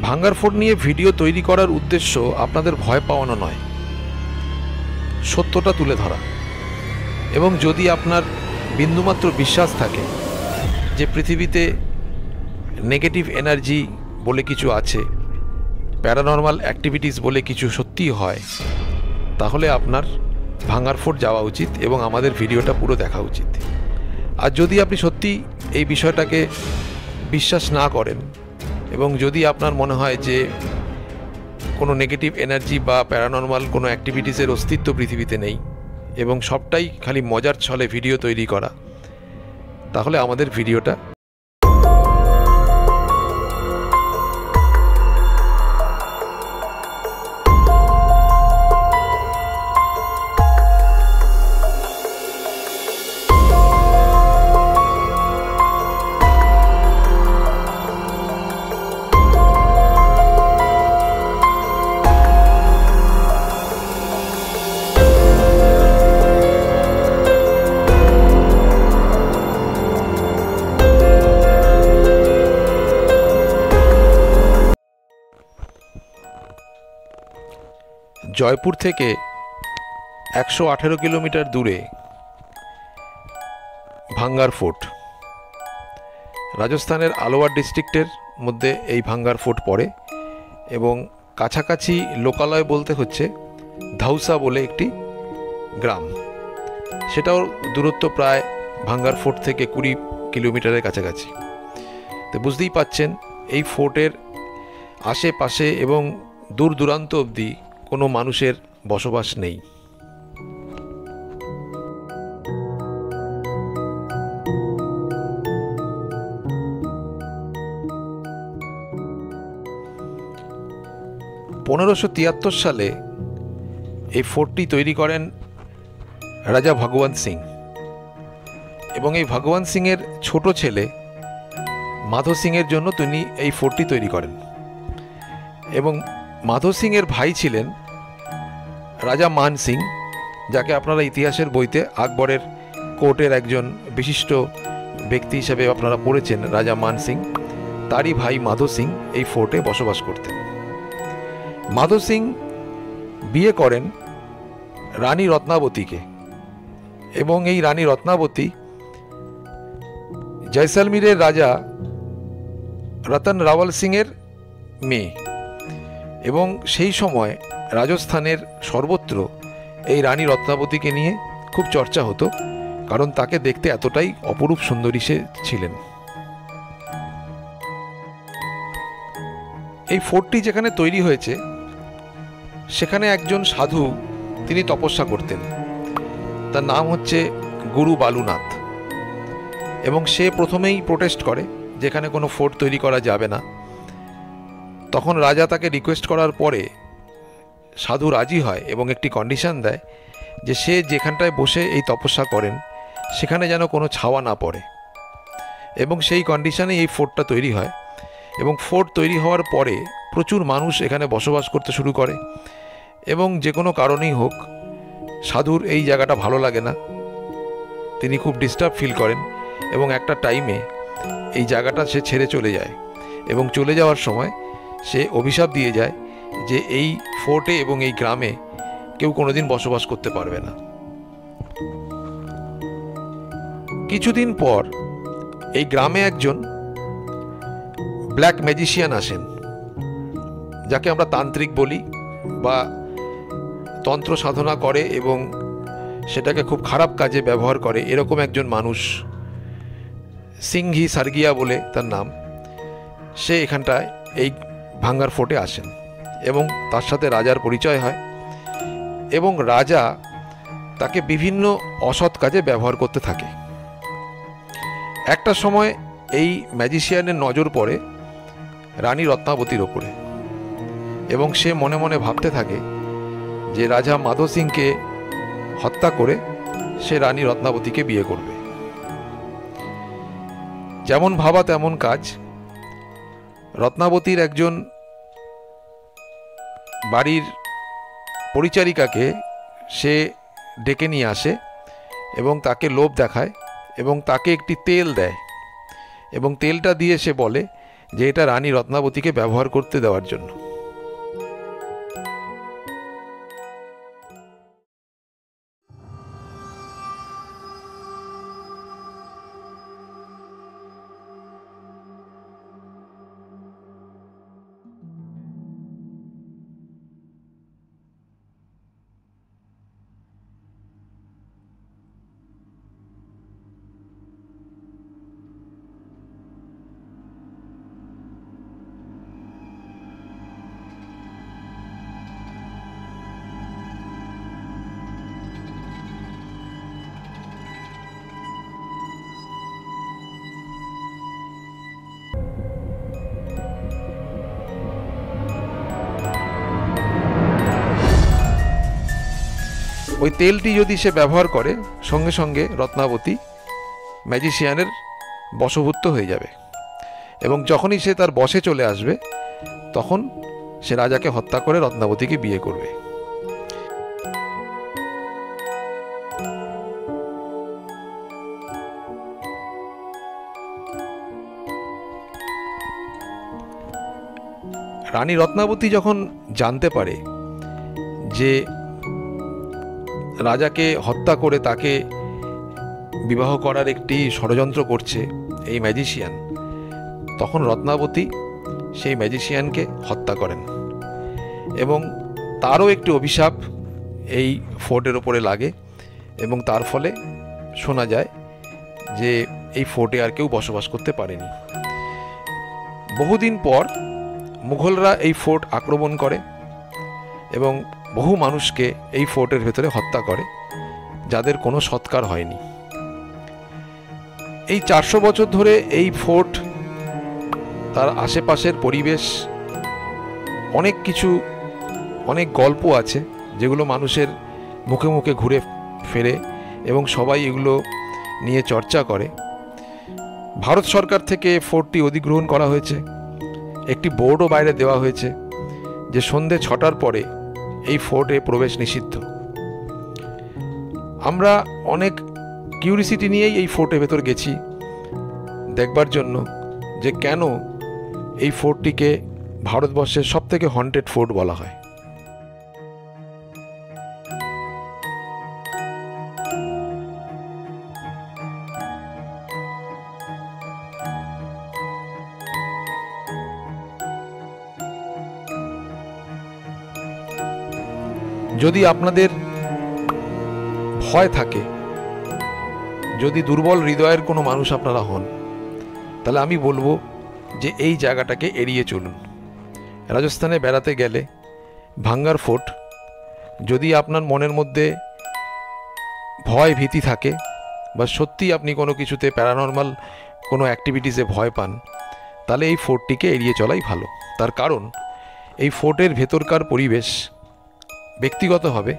ভাঙ্গার ফোর্ট নিয়ে ভিডিও তৈরি করার উদ্দেশ্য আপনাদের ভয় পাওয়ানো নয়, সত্যটা তুলে ধরা। এবং যদি আপনার বিন্দুমাত্র বিশ্বাস থাকে যে পৃথিবীতে নেগেটিভ এনার্জি বলে কিছু আছে, প্যারানর্মাল অ্যাক্টিভিটিস বলে কিছু সত্যিই হয়, তাহলে আপনার ভাঙ্গার ফোর্ট যাওয়া উচিত এবং আমাদের ভিডিওটা পুরো দেখা উচিত। আর যদি আপনি সত্যি এই বিষয়টাকে বিশ্বাস না করেন এবং যদি আপনার মনে হয় যে কোনো নেগেটিভ এনার্জি বা প্যারানর্মাল কোনো অ্যাক্টিভিটিসের অস্তিত্ব পৃথিবীতে নেই এবং সবটাই খালি মজার ছলে ভিডিও তৈরি করা, তাহলে আমাদের ভিডিওটা জয়পুর থেকে 118 কিলোমিটার দূরে ভাঙ্গার ফোর্ট। রাজস্থানের আলোয়ার ডিস্ট্রিক্টের মধ্যে এই ভাঙ্গার ফোর্ট পড়ে এবং কাছাকাছি লোকালয় বলতে হচ্ছে ধাউসা বলে একটি গ্রাম, সেটাও দূরত্ব প্রায় ভাঙ্গার ফোর্ট থেকে 20 কিলোমিটারের কাছাকাছি। তো বুঝতেই পাচ্ছেন এই ফোর্টের আশেপাশে এবং দূর দূরান্ত অবধি কোনো মানুষের বসবাস নেই। (1573) সালে এই ফোর্টটি তৈরি করেন রাজা ভগবন্ত সিং এবং এই ভগবন্ত সিংয়ের ছোট ছেলে মাধো সিংয়ের জন্য তিনি এই ফোর্টটি তৈরি করেন। এবং মাধো সিংয়ের ভাই ছিলেন রাজা মান সিং, যাকে আপনারা ইতিহাসের বইতে আকবরের কোর্টের একজন বিশিষ্ট ব্যক্তি হিসেবে আপনারা পড়েছেন। রাজা মান সিং, তারই ভাই মাধো সিং এই ফোর্টে বসবাস করতেন। মাধো সিং বিয়ে করেন রানী রত্নাবতীকে এবং এই রানী রত্নাবতী জয়সলমীরের রাজা রতন রাওয়াল সিংয়ের মেয়ে এবং সেই সময় রাজস্থানের সর্বত্র এই রানী রত্নাবতীকে নিয়ে খুব চর্চা হতো, কারণ তাকে দেখতে এতটাই অপরূপ সুন্দরী সে ছিলেন। এই ফোর্টটি যেখানে তৈরি হয়েছে সেখানে একজন সাধু তিনি তপস্যা করতেন, তার নাম হচ্ছে গুরু বালুনাথ। এবং সে প্রথমেই প্রোটেস্ট করে যেখানে কোনো ফোর্ট তৈরি করা যাবে না। তখন রাজা তাকে রিকোয়েস্ট করার পরে সাধু রাজি হয় এবং একটি কন্ডিশন দেয় যে সে যেখানটায় বসে এই তপস্যা করেন সেখানে যেন কোনো ছাওয়া না পড়ে। এবং সেই কন্ডিশনে এই ফোর্টটা তৈরি হয় এবং ফোর্ট তৈরি হওয়ার পরে প্রচুর মানুষ এখানে বসবাস করতে শুরু করে এবং যে কোনো কারণেই হোক সাধুর এই জায়গাটা ভালো লাগে না, তিনি খুব ডিস্টার্ব ফিল করেন এবং একটা টাইমে এই জায়গাটা সে ছেড়ে চলে যায় এবং চলে যাওয়ার সময় সে অভিশাপ দিয়ে যায় যে এই ফোর্টে এবং এই গ্রামে কেউ কোনোদিন বসবাস করতে পারবে না। কিছুদিন পর এই গ্রামে একজন ব্ল্যাক ম্যাজিশিয়ান আসেন, যাকে আমরা তান্ত্রিক বলি বা তন্ত্র সাধনা করে এবং সেটাকে খুব খারাপ কাজে ব্যবহার করে, এরকম একজন মানুষ, সিংহি সার্গিয়া বলে তার নাম। সে এখানটায় এই ভাঙ্গার ফোর্টে আসেন এবং তার সাথে রাজার পরিচয় হয় এবং রাজা তাকে বিভিন্ন অসৎ কাজে ব্যবহার করতে থাকে। একটা সময় এই ম্যাজিশিয়ানের নজর পড়ে রানী রত্নাবতীর ওপরে এবং সে মনে মনে ভাবতে থাকে যে রাজা মাধো সিংকে হত্যা করে সে রানী রত্নাবতীকে বিয়ে করবে। যেমন ভাবা তেমন কাজ। রত্নাবতীর একজন বাড়ির পরিচারিকাকে সে ডেকে নিয়ে আসে এবং তাকে লোভ দেখায় এবং তাকে একটি তেল দেয় এবং তেলটা দিয়ে সে বলে যে এটা রানী রত্নাবতীকে ব্যবহার করতে দেওয়ার জন্য। ওই তেলটি যদি সে ব্যবহার করে, সঙ্গে সঙ্গে রত্নাবতী ম্যাজিশিয়ানের বশভূত হয়ে যাবে, এবং যখনই সে তার বশে চলে আসবে তখন সে রাজাকে হত্যা করে রত্নাবতীকে বিয়ে করবে। রানী রত্নাবতী যখন জানতে পারে যে রাজাকে হত্যা করে তাকে বিবাহ করার একটি ষড়যন্ত্র করছে এই ম্যাজিশিয়ান, তখন রত্নাবতী সেই ম্যাজিশিয়ানকে হত্যা করেন, এবং তারও একটি অভিশাপ এই ফোর্টের ওপরে লাগে, এবং তার ফলে শোনা যায় যে এই ফোর্টে আর কেউ বসবাস করতে পারেনি। বহুদিন পর মুঘলরা এই ফোর্ট আক্রমণ করে এবং বহু মানুষকে এই ফোর্টের ভেতরে হত্যা করে, যাদের কোনো সৎকার হয়নি। এই 400 বছর ধরে এই ফোর্ট, তার আশেপাশের পরিবেশ, অনেক কিছু, অনেক গল্প আছে যেগুলো মানুষের মুখে মুখে ঘুরে ফেরে এবং সবাই এগুলো নিয়ে চর্চা করে। ভারত সরকার থেকে ফোর্টটি অধিগ্রহণ করা হয়েছে, একটি বোর্ডও বাইরে দেওয়া হয়েছে যে সন্ধে 6টার পরে এই ফোর্টে প্রবেশ নিষিদ্ধ। আমরা অনেক কিউরিসিটি নিয়েই এই ফোর্টের ভেতর গেছি দেখবার জন্য যে কেন এই ফোর্টটিকে ভারতবর্ষের সবথেকে হন্টেড ফোর্ট বলা হয়। যদি আপনাদের ভয় থাকে, যদি দুর্বল হৃদয়ের কোনো মানুষ আপনারা হন, তাহলে আমি বলবো যে এই জায়গাটাকে এড়িয়ে চলুন। রাজস্থানে বেড়াতে গেলে ভাঙ্গার ফোর্ট, যদি আপনার মনের মধ্যে ভয় ভীতি থাকে বা সত্যি আপনি কোনো কিছুতে প্যারানর্মাল কোনো অ্যাক্টিভিটিসে ভয় পান, তাহলে এই ফোর্টটিকে এড়িয়ে চলাই ভালো। তার কারণ এই ফোর্টের ভেতরকার পরিবেশ ব্যক্তিগতভাবে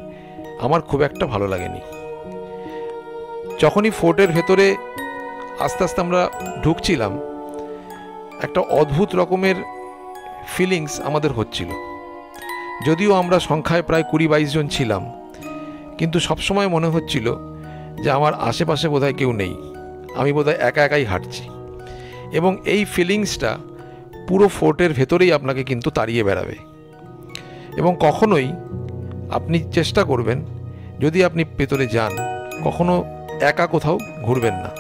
আমার খুব একটা ভালো লাগেনি। যখনই ফোর্টের ভেতরে আস্তে আস্তে আমরা ঢুকছিলাম, একটা অদ্ভুত রকমের ফিলিংস আমাদের হচ্ছিল। যদিও আমরা সংখ্যায় প্রায় 20-22 জন ছিলাম, কিন্তু সবসময় মনে হচ্ছিল যে আমার আশেপাশে বোধহয় কেউ নেই, আমি বোধহয় একা একাই হাঁটছি। এবং এই ফিলিংসটা পুরো ফোর্টের ভেতরেই আপনাকে কিন্তু তাড়িয়ে বেড়াবে। এবং কখনোই আপনি চেষ্টা করবেন, যদি আপনি ভেতরে যান, কখনো একা কোথাও ঘুরবেন না।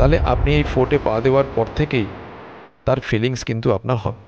তাহলে আপনি এই ফোর্টে পা দেওয়ার পর থেকেই তার ফিলিংস কিন্তু আপনার হবে।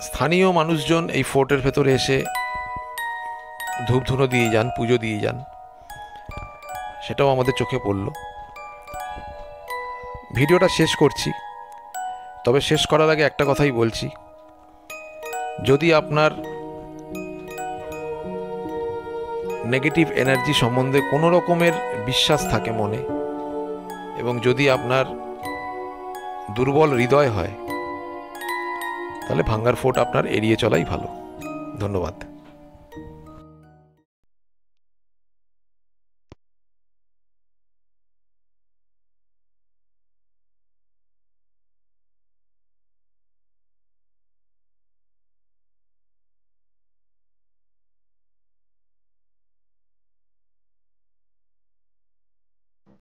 স্থানীয় মানুষজন এই ফোর্টের ভেতরে এসে ধূপধুনো দিয়ে যান, পুজো দিয়ে যান, সেটাও আমাদের চোখে পড়ল। ভিডিওটা শেষ করছি, তবে শেষ করার আগে একটা কথাই বলছি, যদি আপনার নেগেটিভ এনার্জি সম্বন্ধে কোনো রকমের বিশ্বাস থাকে মনে, এবং যদি আপনার দুর্বল হৃদয় হয়, তাহলে ভাঙ্গার ফোর্ট আপনার এড়িয়ে চলাই ভালো। ধন্যবাদ।